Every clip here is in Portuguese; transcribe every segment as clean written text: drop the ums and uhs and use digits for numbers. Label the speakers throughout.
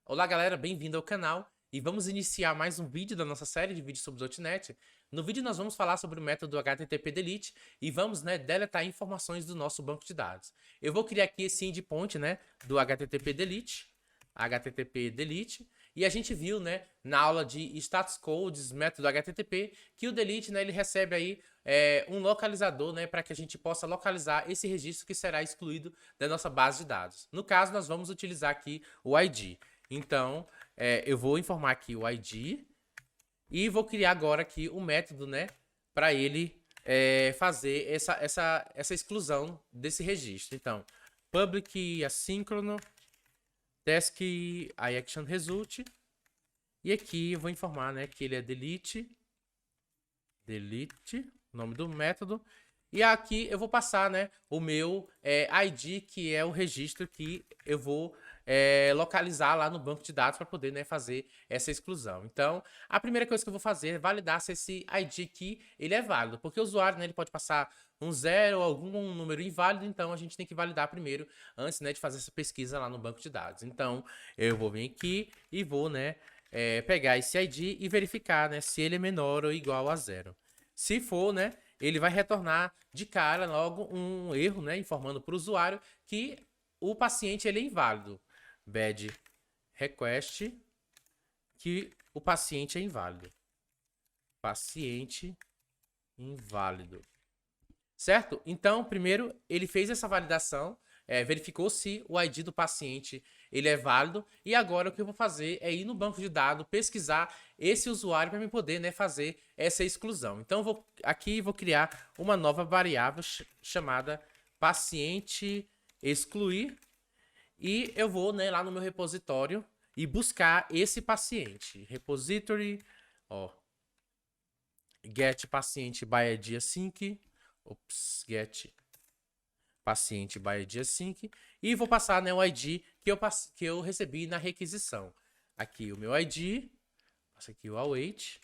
Speaker 1: Olá galera, bem-vindo ao canal e vamos iniciar mais um vídeo da nossa série de vídeos sobre o .NET. No vídeo nós vamos falar sobre o método HTTP delete e vamos deletar informações do nosso banco de dados. Eu vou criar aqui esse endpoint do HTTP delete, e a gente viu na aula de status codes, método HTTP, que o delete ele recebe aí um localizador para que a gente possa localizar esse registro que será excluído da nossa base de dados. No caso, nós vamos utilizar aqui o ID. Então, eu vou informar aqui o ID e vou criar agora aqui um método, para ele fazer essa exclusão desse registro. Então, public assíncrono task action result, e aqui eu vou informar, que ele é delete, nome do método, e aqui eu vou passar, o meu ID, que é o registro que eu vou localizar lá no banco de dados para poder fazer essa exclusão. Então, a primeira coisa que eu vou fazer é validar se esse ID aqui ele é válido, porque o usuário ele pode passar um 0 ou algum número inválido, então a gente tem que validar primeiro antes de fazer essa pesquisa lá no banco de dados. Então, eu vou vir aqui e vou pegar esse ID e verificar se ele é menor ou igual a 0. Se for, ele vai retornar de cara logo um erro, informando para o usuário que o paciente ele é inválido. Bad request, que o paciente é inválido. Paciente inválido. Certo? Então, primeiro, ele fez essa validação, verificou se o ID do paciente ele é válido, e agora o que eu vou fazer é ir no banco de dados, pesquisar esse usuário para me poder fazer essa exclusão. Então, aqui vou criar uma nova variável chamada paciente excluir, e eu vou lá no meu repositório e buscar esse paciente. Repository, get paciente by ID async, get paciente by ID async, e vou passar o ID que eu recebi na requisição. Aqui o meu ID, passo aqui o await.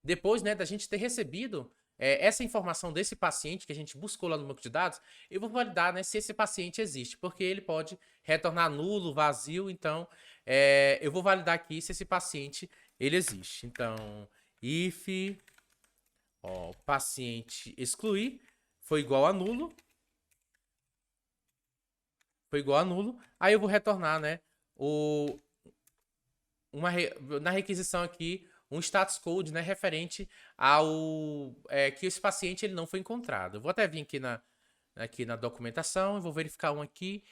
Speaker 1: Depois da gente ter recebido essa informação desse paciente que a gente buscou lá no banco de dados, eu vou validar se esse paciente existe, porque ele pode retornar nulo, vazio. Então, eu vou validar aqui se esse paciente ele existe. Então, if paciente excluir foi igual a nulo, aí eu vou retornar na requisição aqui um status code referente ao que esse paciente ele não foi encontrado. Eu vou até vir aqui na documentação e vou verificar um aqui.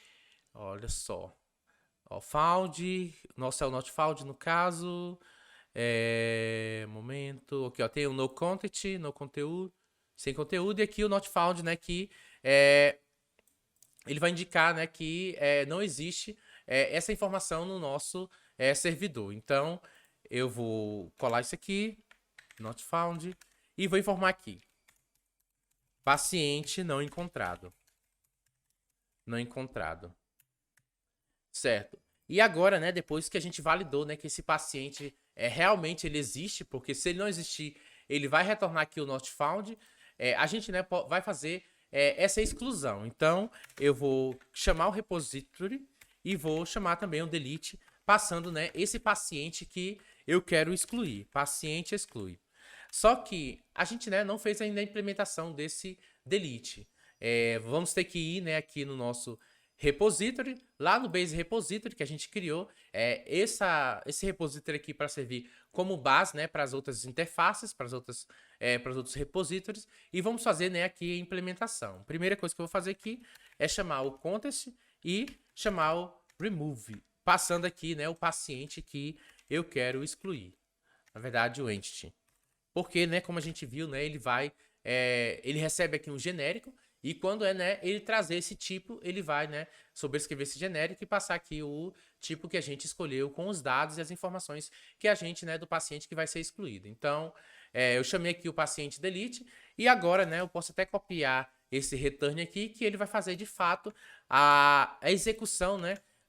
Speaker 1: Olha só. Found. Nosso é o not found no caso. Momento. Aqui, tem o no content, no conteúdo, sem conteúdo. E aqui o not found, que ele vai indicar que não existe essa informação no nosso servidor. Então, eu vou colar isso aqui, not found, e vou informar aqui. Paciente não encontrado. Não encontrado. Certo. E agora, depois que a gente validou que esse paciente realmente ele existe, porque se ele não existir, ele vai retornar aqui o not found, a gente vai fazer essa exclusão. Então, eu vou chamar o repository e vou chamar também o delete, passando esse paciente que eu quero excluir. Paciente exclui. Só que a gente não fez ainda a implementação desse delete. Vamos ter que ir aqui no nosso repository, lá no base repository que a gente criou, esse repository aqui para servir como base para as outras interfaces, para os outros repositórios, e vamos fazer aqui a implementação. Primeira coisa que eu vou fazer aqui é chamar o context e chamar o remove, passando aqui o paciente que eu quero excluir. Na verdade, o entity. Porque, como a gente viu, ele recebe aqui um genérico, e quando ele trazer esse tipo, ele vai sobrescrever esse genérico e passar aqui o tipo que a gente escolheu com os dados e as informações que a gente, do paciente que vai ser excluído. Então, eu chamei aqui o paciente delete, e agora, eu posso até copiar esse return aqui, que ele vai fazer, de fato, a execução,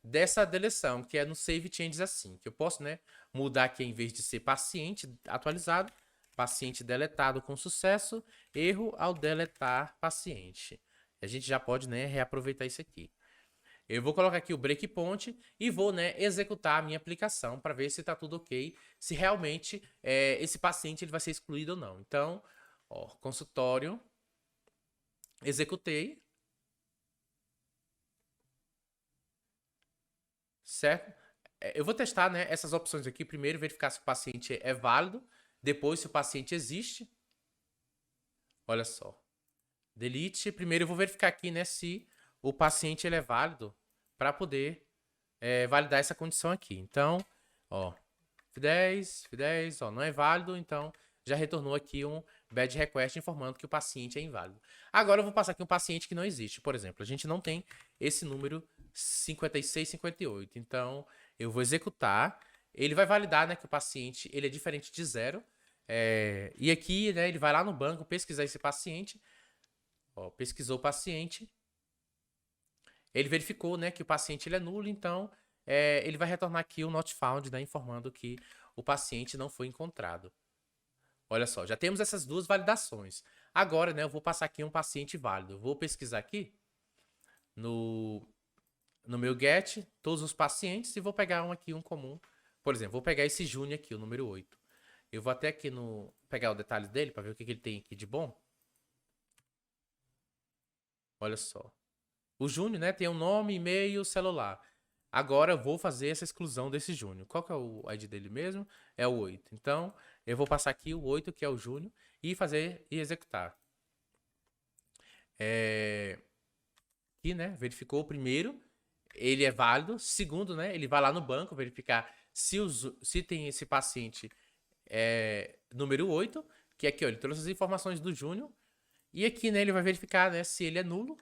Speaker 1: dessa deleção, que é no save changes assim, que eu posso, mudar aqui, em vez de ser paciente atualizado, paciente deletado com sucesso, erro ao deletar paciente. A gente já pode, né, reaproveitar isso aqui. Eu vou colocar aqui o breakpoint e vou, né, executar a minha aplicação para ver se está tudo ok, se realmente esse paciente ele vai ser excluído ou não. Então, ó, consultório, executei, certo? Eu vou testar, né, essas opções aqui. Primeiro, verificar se o paciente é válido, depois se o paciente existe. Olha só. Delete. Primeiro eu vou verificar aqui, né, se o paciente ele é válido para poder validar essa condição aqui. Então, ó, F10, ó, não é válido, então já retornou aqui um bad request informando que o paciente é inválido. Agora eu vou passar aqui um paciente que não existe. Por exemplo, a gente não tem esse número 5658. Então, eu vou executar. Ele vai validar, né, que o paciente ele é diferente de zero. E aqui, né, ele vai lá no banco pesquisar esse paciente. Ó, pesquisou o paciente. Ele verificou, né, que o paciente ele é nulo, então ele vai retornar aqui o not found, né, informando que o paciente não foi encontrado. Olha só, já temos essas duas validações. Agora, né, eu vou passar aqui um paciente válido. Vou pesquisar aqui no meu get todos os pacientes e vou pegar um comum. Por exemplo, vou pegar esse Júnior aqui, o número 8. Eu vou até aqui pegar o detalhe dele para ver o que ele tem aqui de bom. Olha só. O Júnior, né, tem um nome, e-mail, celular. Agora eu vou fazer essa exclusão desse Júnior. Qual que é o ID dele mesmo? É o 8. Então, eu vou passar aqui o 8, que é o Júnior, e executar. Aqui, né, verificou o primeiro, ele é válido. Segundo, né, ele vai lá no banco verificar se tem esse paciente número 8, que aqui, ó, ele trouxe as informações do Júnior. E aqui, né, ele vai verificar, né, se ele é nulo.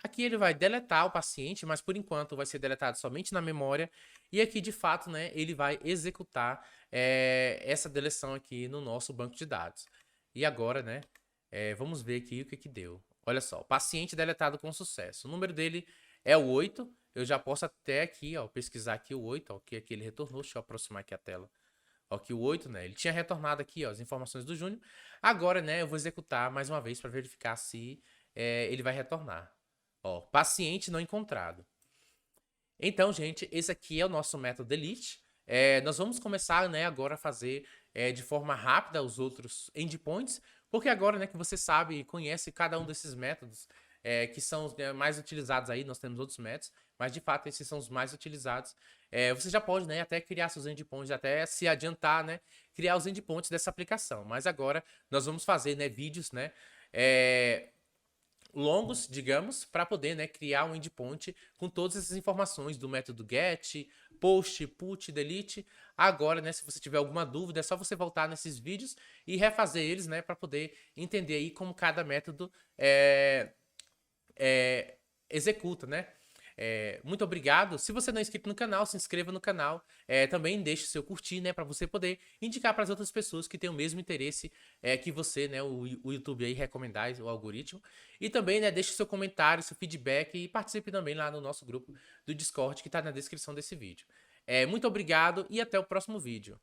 Speaker 1: Aqui ele vai deletar o paciente, mas por enquanto vai ser deletado somente na memória. E aqui, de fato, né, ele vai executar essa deleção aqui no nosso banco de dados. E agora, né, vamos ver aqui o que deu. Olha só, paciente deletado com sucesso. O número dele é o 8. Eu já posso até aqui, ó, pesquisar aqui o 8, ó, que aqui ele retornou. Deixa eu aproximar aqui a tela. Ó, que o 8, né, ele tinha retornado aqui, ó, as informações do Júnior. Agora, né, eu vou executar mais uma vez para verificar se ele vai retornar. Ó, paciente não encontrado. Então, gente, esse aqui é o nosso método delete. Nós vamos começar, né, agora a fazer de forma rápida os outros endpoints, porque agora, né, que você sabe e conhece cada um desses métodos que são os mais utilizados aí, nós temos outros métodos, mas de fato esses são os mais utilizados. Você já pode, né, até criar seus endpoints, até se adiantar, né, criar os endpoints dessa aplicação. Mas agora nós vamos fazer, né, vídeos, né, longos, digamos, para poder, né, criar um endpoint com todas essas informações do método get, post, put, delete. Agora, né, se você tiver alguma dúvida, é só você voltar nesses vídeos e refazer eles, né, para poder entender aí como cada método executa, né? Muito obrigado. Se você não é inscrito no canal, se inscreva no canal. Também deixe o seu curtir, né? Para você poder indicar para as outras pessoas que têm o mesmo interesse que você, né? O YouTube aí recomendar o algoritmo. E também, né? Deixe seu comentário, seu feedback e participe também lá no nosso grupo do Discord que está na descrição desse vídeo. Muito obrigado e até o próximo vídeo.